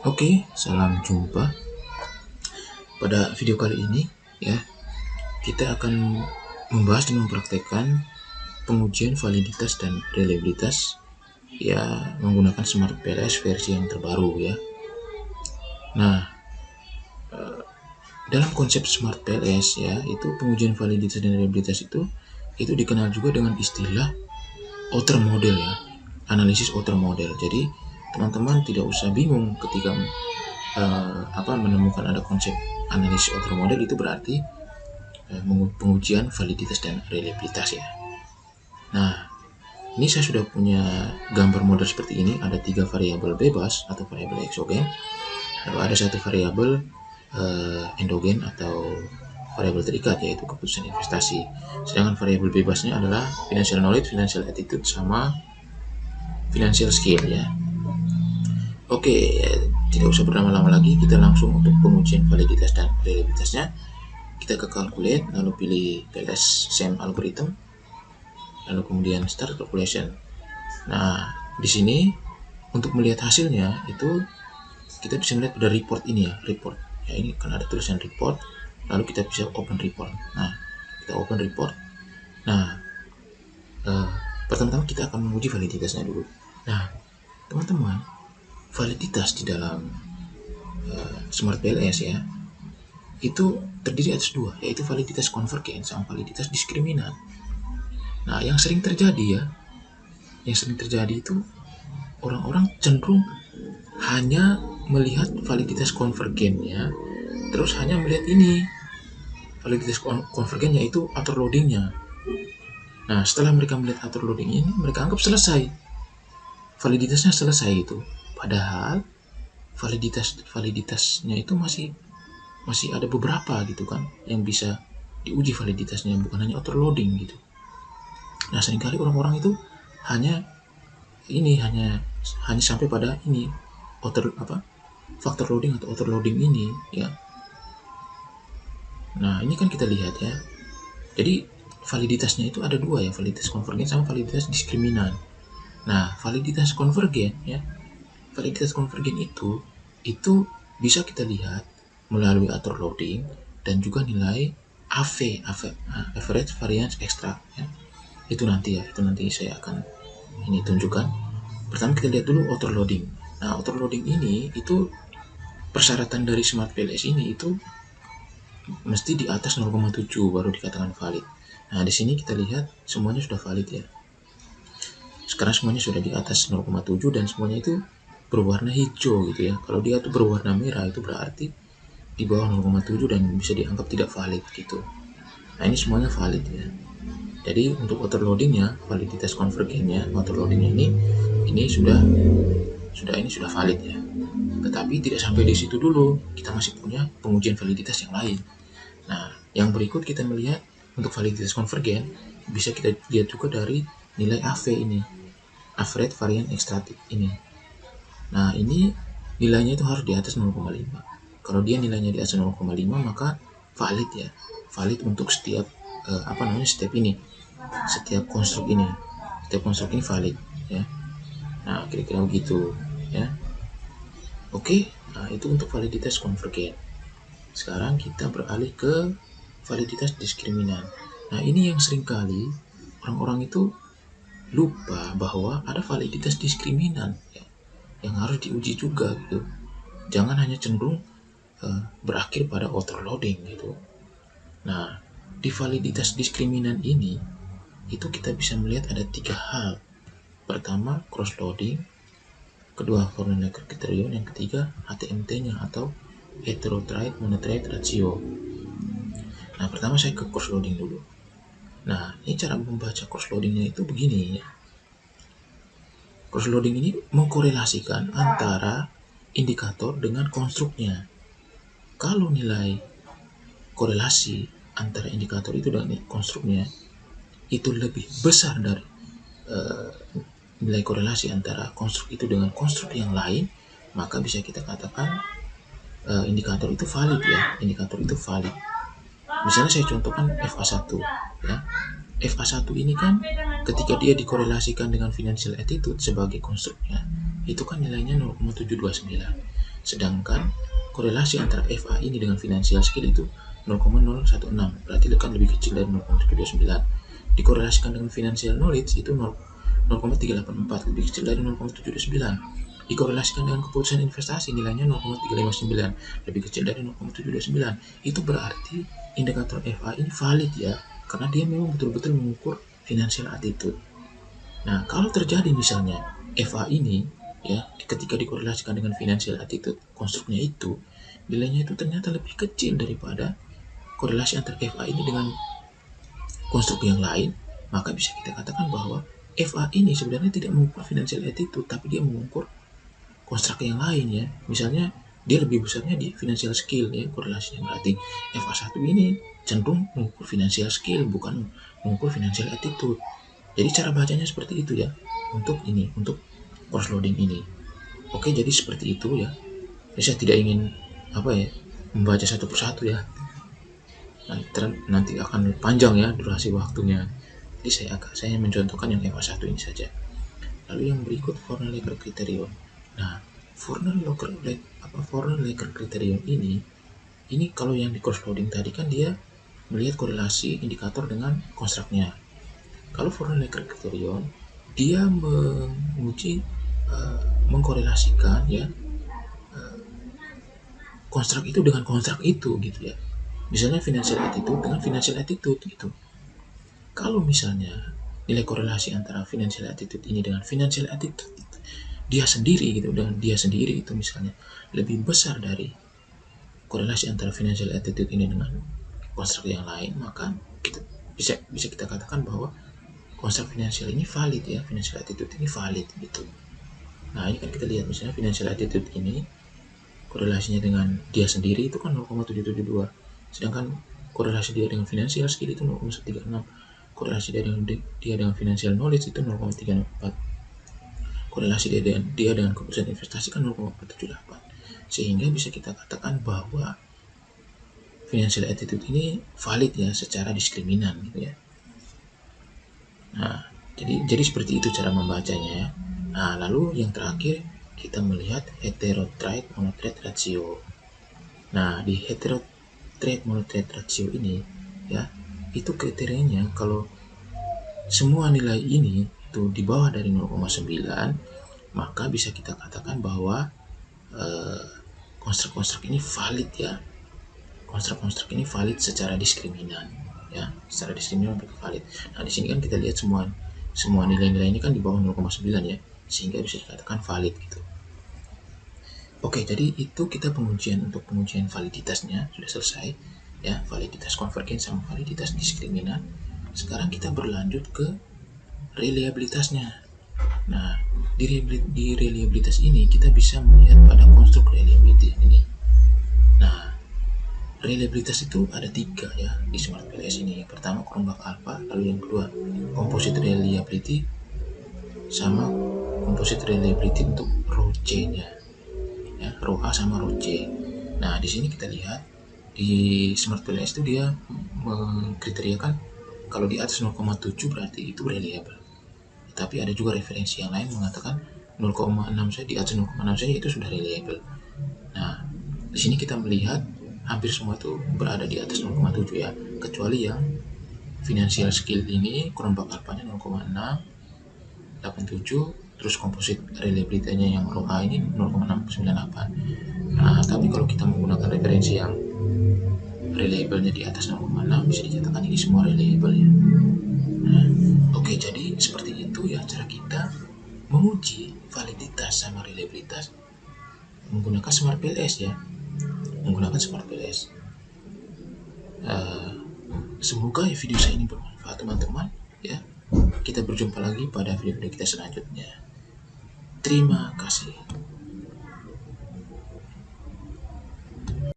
Oke, salam jumpa. Pada video kali ini ya, kita akan membahas dan mempraktekkan pengujian validitas dan reliabilitas ya menggunakan Smart PLS versi yang terbaru ya. Nah, dalam konsep Smart PLS ya, itu pengujian validitas dan reliabilitas itu dikenal juga dengan istilah outer model ya, analisis outer model. Jadi teman-teman tidak usah bingung ketika menemukan ada konsep analisis outer model, itu berarti pengujian validitas dan reliabilitas ya. Nah, ini saya sudah punya gambar model seperti ini. Ada 3 variabel bebas atau variabel eksogen, lalu ada 1 variabel endogen atau variabel terikat, yaitu keputusan investasi. Sedangkan variabel bebasnya adalah financial knowledge, financial attitude, sama financial skill ya. Oke, tidak usah berlama-lama lagi, kita langsung untuk pengujian validitas dan reliabilitasnya. Kita ke calculate, lalu pilih PLS SEM algorithm, lalu kemudian start calculation. Nah, di sini untuk melihat hasilnya itu kita bisa melihat pada report ini ya, report. Ya, ini kan ada tulisan report, lalu kita bisa open report. Nah, kita open report. Nah, pertama-tama kita akan menguji validitasnya dulu. Nah, teman-teman, validitas di dalam Smart PLS ya, itu terdiri atas 2, yaitu validitas konvergen sama validitas diskriminan. Nah, yang sering terjadi itu orang-orang cenderung hanya melihat validitas konvergennya, terus hanya melihat ini validitas konvergennya itu outer loadingnya. Nah, setelah mereka melihat outer loading ini, mereka anggap selesai, validitasnya selesai itu. Padahal validitasnya itu masih ada beberapa gitu kan yang bisa diuji validitasnya, bukan hanya outer loading gitu. Nah, seringkali orang-orang itu hanya sampai pada ini factor loading atau outer loading ini ya. Nah, ini kan kita lihat ya. Jadi validitasnya itu ada 2 ya, validitas konvergen sama validitas diskriminan. Nah, validitas konvergen ya, validitas konvergen itu bisa kita lihat melalui outer loading dan juga nilai average variance extra ya. Itu nanti saya akan tunjukkan. Pertama kita lihat dulu outer loading. Nah, outer loading ini itu persyaratan dari Smart PLS ini itu mesti di atas 0,7 baru dikatakan valid. Nah, di sini kita lihat semuanya sudah valid ya. Sekarang semuanya sudah di atas 0,7 dan semuanya itu berwarna hijau gitu ya. Kalau dia tuh berwarna merah itu berarti di bawah 0,7 dan bisa dianggap tidak valid gitu. Nah, ini semuanya valid ya. Jadi untuk outer loadingnya, validitas konvergennya, outer loadingnya ini sudah valid ya. Tetapi tidak sampai di situ dulu, kita masih punya pengujian validitas yang lain. Nah, yang berikut kita melihat untuk validitas konvergen bisa kita lihat juga dari nilai AV ini, average variance extra ini. Nah, ini nilainya itu harus di atas 0,5. Kalau dia nilainya di atas 0,5 maka valid ya, valid untuk setiap step ini, setiap konstruk ini valid ya. Nah, kira-kira begitu ya. Oke, nah itu untuk validitas konvergen. Sekarang kita beralih ke validitas diskriminan. Nah, ini yang seringkali orang-orang itu lupa bahwa ada validitas diskriminan ya, yang harus diuji juga gitu. Jangan hanya cenderung berakhir pada outer loading gitu. Nah, di validitas diskriminan ini itu kita bisa melihat ada 3 hal. Pertama, cross loading, kedua formula kriterion, yang ketiga HTMT-nya atau heterotride monotride ratio. Nah, pertama saya ke cross loading dulu. Nah, ini cara membaca cross loadingnya itu begini ya. Cross loading ini mengkorelasikan antara indikator dengan konstruknya. Kalau nilai korelasi antara indikator itu dan konstruknya itu lebih besar dari nilai korelasi antara konstruk itu dengan konstruk yang lain, maka bisa kita katakan indikator itu valid ya, indikator itu valid. Misalnya saya contohkan FA1 ya. FA1 ini kan ketika dia dikorelasikan dengan financial attitude sebagai konstruknya, itu kan nilainya 0,729. Sedangkan korelasi antara FA ini dengan financial skill itu 0,016, berarti kan lebih kecil dari 0,729. Dikorelasikan dengan financial knowledge itu 0,384, lebih kecil dari 0,729. Dikorelasikan dengan keputusan investasi nilainya 0,359, lebih kecil dari 0,729. Itu berarti indikator FA ini valid ya, karena dia memang betul-betul mengukur financial attitude. Nah, kalau terjadi misalnya FA ini ya ketika dikorelasikan dengan financial attitude, konstruknya itu nilainya itu ternyata lebih kecil daripada korelasi antara FA ini dengan konstruk yang lain, maka bisa kita katakan bahwa FA ini sebenarnya tidak mengukur financial attitude, tapi dia mengukur konstruk yang lain ya. Misalnya dia lebih besarnya di financial skill ya, korelasinya berarti FA1 ini cenderung mengukur financial skill, bukan mengukur financial attitude. Jadi cara bacanya seperti itu ya untuk ini, untuk cross loading ini. Oke, jadi seperti itu ya. Saya tidak ingin membaca satu persatu ya. Nanti akan panjang ya durasi waktunya. Jadi saya mencontohkan yang FA1 ini saja. Lalu yang berikut Fornell-Laker criterion. Nah, Fornell-Laker criterion ini kalau yang di cross loading tadi kan dia melihat korelasi indikator dengan konstruknya. Kalau Fornell-Laker criterion dia menguji mengkorelasikan ya konstruk itu dengan konstruk itu gitu ya. Misalnya financial attitude dengan financial attitude gitu. Kalau misalnya nilai korelasi antara financial attitude ini dengan financial attitude dia sendiri gitu, dengan dia sendiri itu misalnya lebih besar dari korelasi antara financial attitude ini dengan konstruk yang lain, maka kita bisa kita katakan bahwa konstruk finansial ini valid ya, financial attitude ini valid gitu. Nah, ini kan kita lihat misalnya financial attitude ini korelasinya dengan dia sendiri itu kan 0,772, sedangkan korelasi dia dengan financial skill itu 0,136, korelasi dia dengan financial knowledge itu 0,304, korelasi dia dengan keputusan investasi kan 0,478, sehingga bisa kita katakan bahwa financial attitude ini valid ya secara diskriminan gitu ya. Nah, jadi seperti itu cara membacanya ya. Nah, lalu yang terakhir kita melihat heterotrade monotrade ratio. Nah, di heterotrade monotrade ratio ini ya, itu kriterianya kalau semua nilai ini itu di bawah dari 0,9, maka bisa kita katakan bahwa konstruk-konstruk ini valid ya. Konstruk-konstruk ini valid secara diskriminan ya, secara diskriminan mereka valid. Nah, di sini kan kita lihat semua nilai-nilai ini kan di bawah 0,9 ya, sehingga bisa dikatakan valid gitu. Oke, jadi itu kita pengujian validitasnya sudah selesai ya, validitas konvergen sama validitas diskriminan. Sekarang kita berlanjut ke reliabilitasnya. Nah, di reliabilitas ini kita bisa melihat pada konstruk reliability ini. Nah, reliabilitas itu ada 3 ya di Smart PLS ini. Yang pertama Cronbach alpha, lalu yang kedua composite reliability, sama composite reliability untuk row C-nya ya, row A sama row C. Nah, di sini kita lihat di Smart PLS itu dia mengkriteriakan kalau di atas 0,7 berarti itu reliable. Tapi ada juga referensi yang lain mengatakan 0,6 saja, di atas 0,6 saja itu sudah reliable. Nah, di sini kita melihat hampir semua itu berada di atas 0,7 ya, kecuali yang financial skill ini Cronbach alpha-nya 0,687, terus composite reliability-nya yang row A ini 0,698. Nah, tapi kalau kita menggunakan referensi yang reliable-nya di atas 0,6, bisa dikatakan ini semua reliable ya. Nah, oke, jadi seperti itu ya cara kita menguji validitas sama reliabilitas menggunakan Smart PLS ya, menggunakan Smart PLS. Semoga video saya ini bermanfaat teman-teman ya. Kita berjumpa lagi pada video-video kita selanjutnya. Terima kasih.